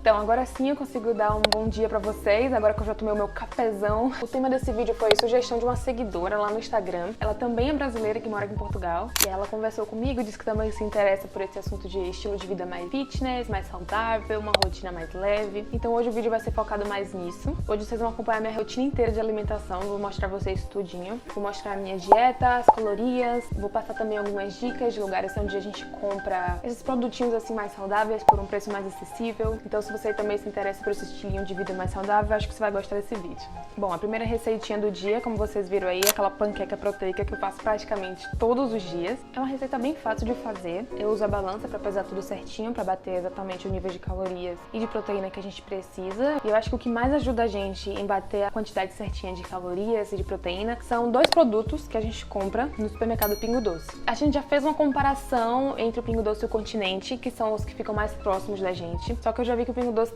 Então, agora sim eu consigo dar um bom dia pra vocês, agora que eu já tomei o meu cafezão. O tema desse vídeo foi sugestão de uma seguidora lá no Instagram. Ela também é brasileira, que mora aqui em Portugal. E ela conversou comigo e disse que também se interessa por esse assunto de estilo de vida mais fitness, mais saudável, uma rotina mais leve. Então hoje o vídeo vai ser focado mais nisso. Hoje vocês vão acompanhar minha rotina inteira de alimentação, vou mostrar pra vocês tudinho. Vou mostrar a minha dieta, as calorias, vou passar também algumas dicas de lugares onde a gente compra esses produtinhos assim mais saudáveis por um preço mais acessível. Então se você também se interessa por esse estilinho de vida mais saudável, acho que você vai gostar desse vídeo. Bom, a primeira receitinha do dia, como vocês viram aí, é aquela panqueca proteica que eu faço praticamente todos os dias. É uma receita bem fácil de fazer. Eu uso a balança pra pesar tudo certinho, pra bater exatamente o nível de calorias e de proteína que a gente precisa. E eu acho que o que mais ajuda a gente em bater a quantidade certinha de calorias e de proteína são dois produtos que a gente compra no supermercado Pingo Doce. A gente já fez uma comparação entre o Pingo Doce e o Continente, que são os que ficam mais próximos da gente. Só que eu já vi que o Pingo Doce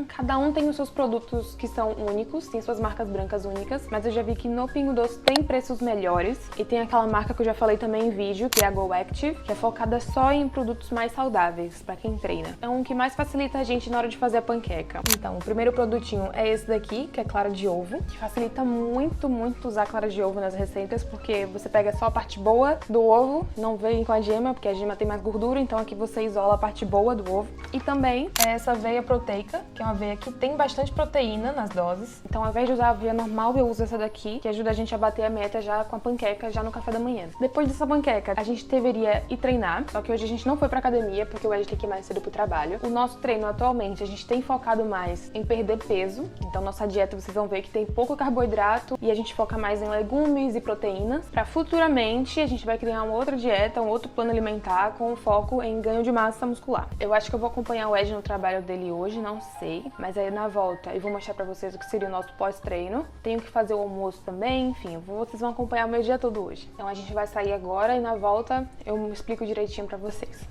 cada um tem os seus produtos que são únicos, tem suas marcas brancas únicas, mas eu já vi que no Pingo Doce tem preços melhores e tem aquela marca que eu já falei também em vídeo, que é a Go Active, que é focada só em produtos mais saudáveis pra quem treina. É um que mais facilita a gente na hora de fazer a panqueca. Então, o primeiro produtinho é esse daqui, que é clara de ovo, que facilita muito usar clara de ovo nas receitas, porque você pega só a parte boa do ovo, não vem com a gema, porque a gema tem mais gordura, então aqui você isola a parte boa do ovo. E também é essa aveia proteica, que é uma aveia que tem bastante proteína nas doses. Então, ao invés de usar a aveia normal, eu uso essa daqui, que ajuda a gente a bater a meta já com a panqueca, já no café da manhã. Depois dessa panqueca, a gente deveria ir treinar, só que hoje a gente não foi pra academia, porque o Ed tem que ir mais cedo pro trabalho. O nosso treino atualmente, a gente tem focado mais em perder peso, então nossa dieta vocês vão ver que tem pouco carboidrato e a gente foca mais em legumes e proteínas. Pra futuramente, a gente vai criar uma outra dieta, um outro plano alimentar com foco em ganho de massa muscular. Eu acho que eu vou acompanhar o Ed no trabalho dele hoje, não sei, mas aí na volta eu vou mostrar pra vocês o que seria o nosso pós-treino. Tenho que fazer o almoço também, enfim, vocês vão acompanhar o meu dia todo hoje. Então a gente vai sair agora e na volta eu explico direitinho pra vocês.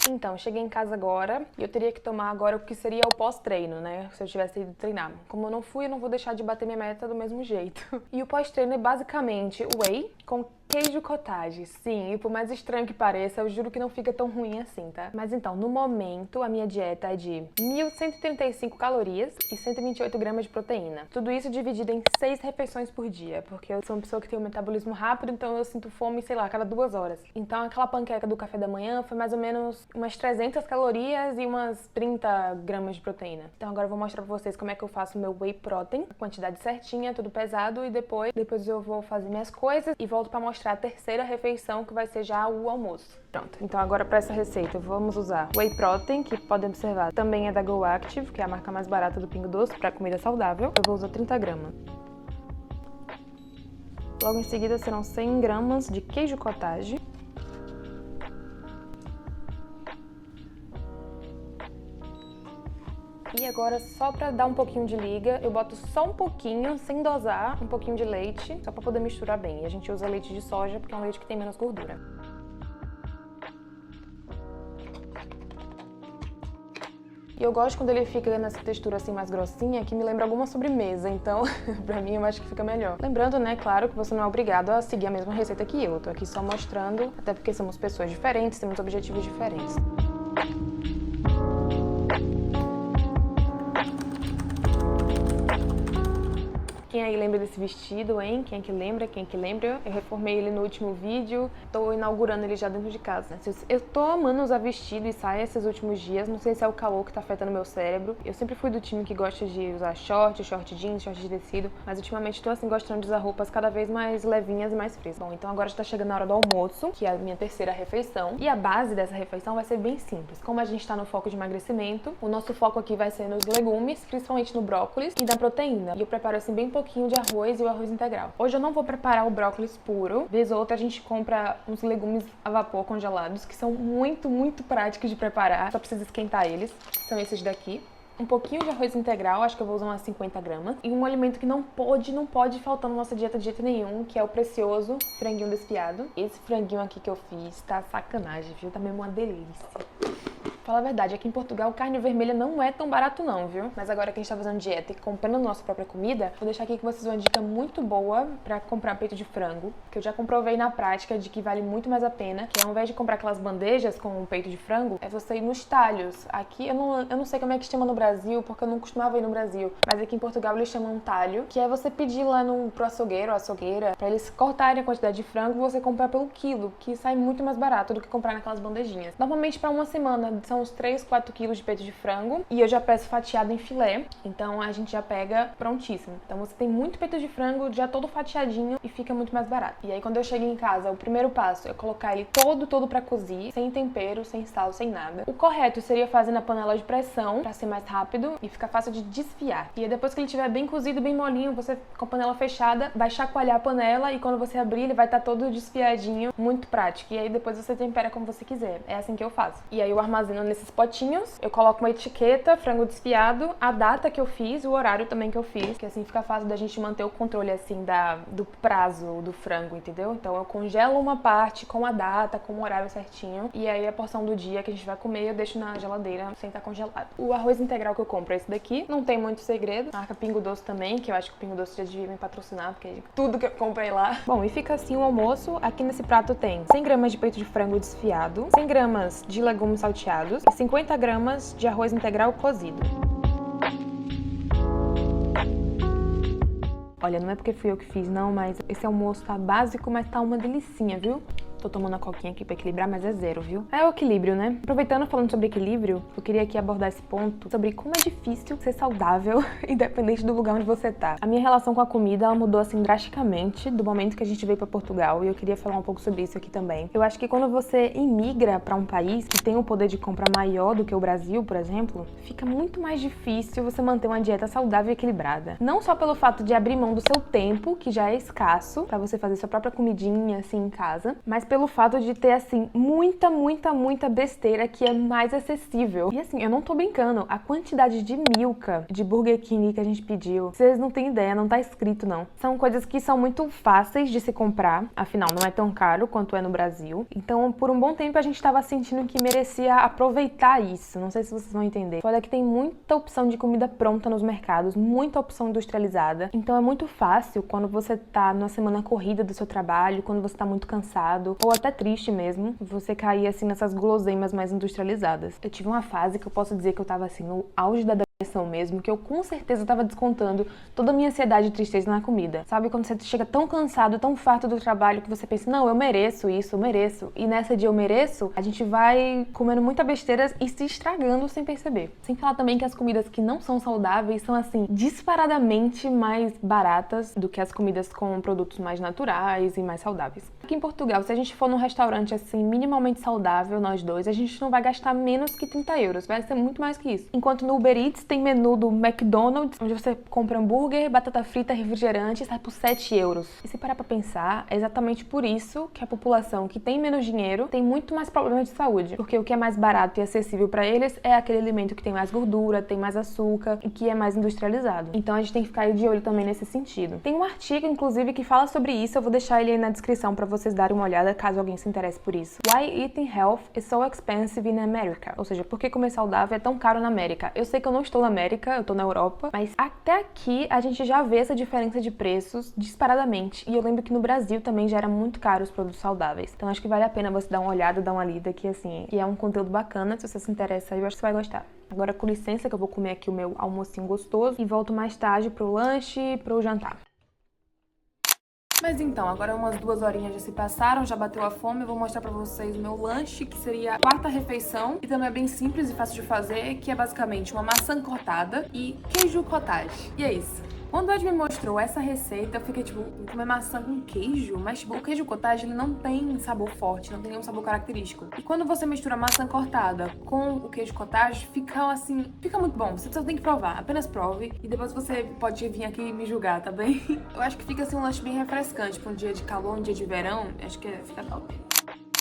Então, cheguei em casa agora e eu teria que tomar agora o que seria o pós-treino, né? Se eu tivesse ido treinar. Como eu não fui, eu não vou deixar de bater minha meta do mesmo jeito. E o pós-treino é basicamente whey com queijo cottage. Sim, e por mais estranho que pareça, eu juro que não fica tão ruim assim, tá? Mas então, no momento, a minha dieta é de 1.135 calorias e 128 gramas de proteína. Tudo isso dividido em 6 refeições por dia, porque eu sou uma pessoa que tem um metabolismo rápido, então eu sinto fome, sei lá, a cada 2 horas. Então, aquela panqueca do café da manhã foi mais ou menos umas 300 calorias e umas 30 gramas de proteína. Então, agora eu vou mostrar pra vocês como é que eu faço o meu whey protein, a quantidade certinha, tudo pesado, e depois eu vou fazer minhas coisas e volto pra mostrar a terceira refeição, que vai ser já o almoço. Pronto, então agora para essa receita vamos usar whey protein, que podem observar também é da Go Active, que é a marca mais barata do Pingo Doce para comida saudável. Eu vou usar 30 gramas. Logo em seguida serão 100 gramas de queijo cottage. E agora, só pra dar um pouquinho de liga, eu boto só um pouquinho, sem dosar, um pouquinho de leite, só pra poder misturar bem. E a gente usa leite de soja, porque é um leite que tem menos gordura. E eu gosto quando ele fica nessa textura assim mais grossinha, que me lembra alguma sobremesa, então pra mim eu acho que fica melhor. Lembrando, né, claro, que você não é obrigado a seguir a mesma receita que eu tô aqui só mostrando, até porque somos pessoas diferentes, temos objetivos diferentes. Quem aí lembra desse vestido, hein? Quem é que lembra? Quem é que lembra? Eu reformei ele no último vídeo, tô inaugurando ele já dentro de casa. Eu tô amando usar vestido e saia esses últimos dias, não sei se é o calor que tá afetando meu cérebro. Eu sempre fui do time que gosta de usar short jeans, short de tecido, mas ultimamente tô assim gostando de usar roupas cada vez mais levinhas e mais frias. Bom, então agora já tá chegando a hora do almoço, que é a minha terceira refeição, e a base dessa refeição vai ser bem simples. Como a gente tá no foco de emagrecimento, o nosso foco aqui vai ser nos legumes, principalmente no brócolis e na proteína. E eu preparo assim bem pouquinho de arroz e o arroz integral. Hoje eu não vou preparar o brócolis puro. Vez ou outra a gente compra uns legumes a vapor congelados, que são muito práticos de preparar. Só precisa esquentar eles. São esses daqui. um pouquinho de arroz integral, acho que eu vou usar umas 50 gramas, e um alimento que não pode faltar na nossa dieta de jeito nenhum, que é o precioso franguinho desfiado. Esse franguinho aqui que eu fiz tá sacanagem, viu? Tá mesmo uma delícia. Fala a verdade, aqui em Portugal carne vermelha não é tão barato não, viu? Mas agora que a gente tá fazendo dieta e comprando a nossa própria comida, vou deixar aqui com vocês uma dica muito boa pra comprar peito de frango, que eu já comprovei na prática de que vale muito mais a pena, que ao invés de comprar aquelas bandejas com o peito de frango, é você ir nos talhos. Aqui, eu não sei como é que chama no Brasil, porque eu não costumava ir no Brasil, mas aqui em Portugal eles chamam um talho, que é você pedir lá pro açougueiro ou açougueira, pra eles cortarem a quantidade de frango e você comprar pelo quilo, que sai muito mais barato do que comprar naquelas bandejinhas. Normalmente pra uma semana são uns 3, 4 quilos de peito de frango e eu já peço fatiado em filé, então a gente já pega prontíssimo. Então você tem muito peito de frango já todo fatiadinho e fica muito mais barato. E aí quando eu chego em casa, o primeiro passo é colocar ele todo pra cozir, sem tempero, sem sal, sem nada. O correto seria fazer na panela de pressão pra ser mais rápido e ficar fácil de desfiar. E aí depois que ele estiver bem cozido, bem molinho, você com a panela fechada vai chacoalhar a panela e quando você abrir ele vai estar todo desfiadinho, muito prático. E aí depois você tempera como você quiser. É assim que eu faço. E aí eu armazeno nesses potinhos, eu coloco uma etiqueta, frango desfiado, a data que eu fiz, o horário também que eu fiz, que assim fica fácil da gente manter o controle assim do prazo do frango, entendeu? Então eu congelo uma parte com a data, com o horário certinho, e aí a porção do dia que a gente vai comer eu deixo na geladeira sem estar congelado. O arroz integral que eu compro é esse daqui, não tem muito segredo. Marca Pingo Doce também, que eu acho que o Pingo Doce já devia me patrocinar, porque tudo que eu comprei lá. Bom, e fica assim o almoço. Aqui nesse prato tem 100 gramas de peito de frango desfiado, 100 gramas de legumes salteados e 50 gramas de arroz integral cozido. Olha, não é porque fui eu que fiz não, mas esse almoço tá básico, mas tá uma delicinha, viu? Tô tomando a coquinha aqui pra equilibrar, mas é zero, viu? É o equilíbrio, né? Aproveitando falando sobre equilíbrio, eu queria aqui abordar esse ponto sobre como é difícil ser saudável, independente do lugar onde você tá. A minha relação com a comida, ela mudou assim drasticamente do momento que a gente veio pra Portugal, e eu queria falar um pouco sobre isso aqui também. Eu acho que quando você imigra pra um país que tem um poder de compra maior do que o Brasil, por exemplo, fica muito mais difícil você manter uma dieta saudável e equilibrada. Não só pelo fato de abrir mão do seu tempo, que já é escasso, pra você fazer sua própria comidinha assim em casa, mas pelo fato de ter, assim, muita besteira que é mais acessível. E assim, eu não tô brincando, a quantidade de Milka, de Burger King que a gente pediu, vocês não têm ideia, não tá escrito não. São coisas que são muito fáceis de se comprar, afinal, não é tão caro quanto é no Brasil. Então, por um bom tempo, a gente tava sentindo que merecia aproveitar isso. Não sei se vocês vão entender. Olha que tem muita opção de comida pronta nos mercados, muita opção industrializada. Então, é muito fácil quando você tá numa semana corrida do seu trabalho, quando você tá muito cansado, ou até triste mesmo, você cair assim nessas guloseimas mais industrializadas. Eu tive uma fase que eu posso dizer que eu tava assim no auge da depressão mesmo, que eu com certeza tava descontando toda a minha ansiedade e tristeza na comida. Sabe quando você chega tão cansado, tão farto do trabalho que você pensa, não, eu mereço isso, eu mereço. E nessa de eu mereço, a gente vai comendo muita besteira e se estragando sem perceber. Sem falar também que as comidas que não são saudáveis são assim, disparadamente mais baratas do que as comidas com produtos mais naturais e mais saudáveis. Aqui em Portugal, se a gente for num restaurante assim, minimamente saudável, nós dois, a gente não vai gastar menos que 30 euros, vai ser muito mais que isso. Enquanto no Uber Eats tem menu do McDonald's, onde você compra hambúrguer, batata frita, refrigerante e sai por 7 euros. E se parar pra pensar, é exatamente por isso que a população que tem menos dinheiro tem muito mais problemas de saúde. Porque o que é mais barato e acessível pra eles é aquele alimento que tem mais gordura, tem mais açúcar e que é mais industrializado. Então a gente tem que ficar de olho também nesse sentido. Tem um artigo, inclusive, que fala sobre isso, eu vou deixar ele aí na descrição pra vocês darem uma olhada, caso alguém se interesse por isso. Why eating health is so expensive in America? Ou seja, por que comer saudável é tão caro na América? Eu sei que eu não estou na América, eu tô na Europa, mas até aqui a gente já vê essa diferença de preços disparadamente. E eu lembro que no Brasil também já era muito caro os produtos saudáveis. Então acho que vale a pena você dar uma olhada, dar uma lida, que assim, que é um conteúdo bacana, se você se interessa aí, eu acho que você vai gostar. Agora com licença que eu vou comer aqui o meu almocinho gostoso e volto mais tarde pro lanche e pro jantar. Mas então, agora umas 2 horinhas já se passaram, já bateu a fome, eu vou mostrar pra vocês o meu lanche, que seria a 4ª refeição, e também é bem simples e fácil de fazer, que é basicamente uma maçã cortada e queijo cottage. E é isso. Quando o Ed me mostrou essa receita, eu fiquei tipo, vou comer maçã com queijo? Mas tipo, o queijo cottage, ele não tem sabor forte, não tem nenhum sabor característico. E quando você mistura maçã cortada com o queijo cottage, fica assim, fica muito bom. Você só tem que provar, apenas prove. E depois você pode vir aqui e me julgar, tá bem? Eu acho que fica assim um lanche bem refrescante pra um dia de calor, um dia de verão. Acho que fica top.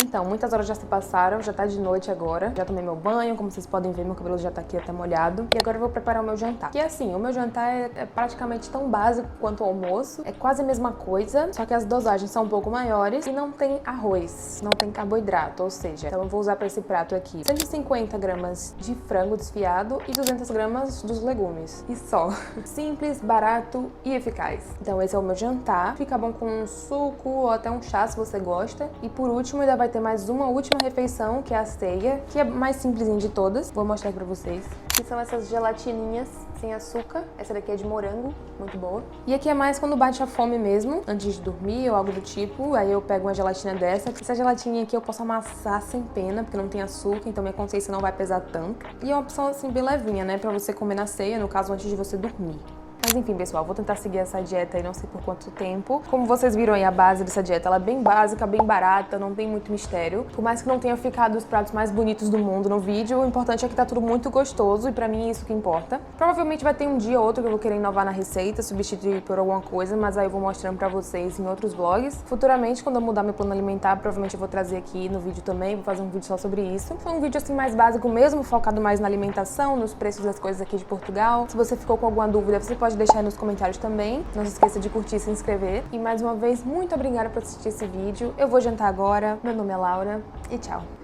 Então, muitas horas já se passaram, já tá de noite agora. Já tomei meu banho, como vocês podem ver, meu cabelo já tá aqui até molhado. E agora eu vou preparar o meu jantar. E assim, o meu jantar é praticamente tão básico quanto o almoço. É quase a mesma coisa, só que as dosagens são um pouco maiores e não tem arroz, não tem carboidrato, ou seja, então eu vou usar para esse prato aqui 150 gramas de frango desfiado e 200 gramas dos legumes. E só. Simples, barato e eficaz. Então esse é o meu jantar. Fica bom com um suco ou até um chá se você gosta. E por último ainda vai ter mais uma última refeição, que é a ceia, que é mais simplesinha de todas. Vou mostrar pra vocês. Que são essas gelatininhas sem açúcar. Essa daqui é de morango, muito boa. E aqui é mais quando bate a fome mesmo, antes de dormir ou algo do tipo. Aí eu pego uma gelatina dessa. Essa gelatinha aqui eu posso amassar sem pena, porque não tem açúcar, então minha consciência não vai pesar tanto. E é uma opção assim bem levinha, né, pra você comer na ceia, no caso antes de você dormir. Mas enfim, pessoal, vou tentar seguir essa dieta aí, não sei por quanto tempo. Como vocês viram aí, a base dessa dieta, ela é bem básica, bem barata, não tem muito mistério. Por mais que não tenha ficado os pratos mais bonitos do mundo no vídeo, o importante é que tá tudo muito gostoso e pra mim é isso que importa. Provavelmente vai ter um dia ou outro que eu vou querer inovar na receita, substituir por alguma coisa, mas aí eu vou mostrando pra vocês em outros vlogs. Futuramente, quando eu mudar meu plano alimentar, provavelmente eu vou trazer aqui no vídeo também, vou fazer um vídeo só sobre isso. Foi um vídeo assim mais básico mesmo, focado mais na alimentação, nos preços das coisas aqui de Portugal. Se você ficou com alguma dúvida, você pode deixar aí nos comentários também. Não se esqueça de curtir e se inscrever. E mais uma vez, muito obrigada por assistir esse vídeo. Eu vou jantar agora. Meu nome é Laura e tchau!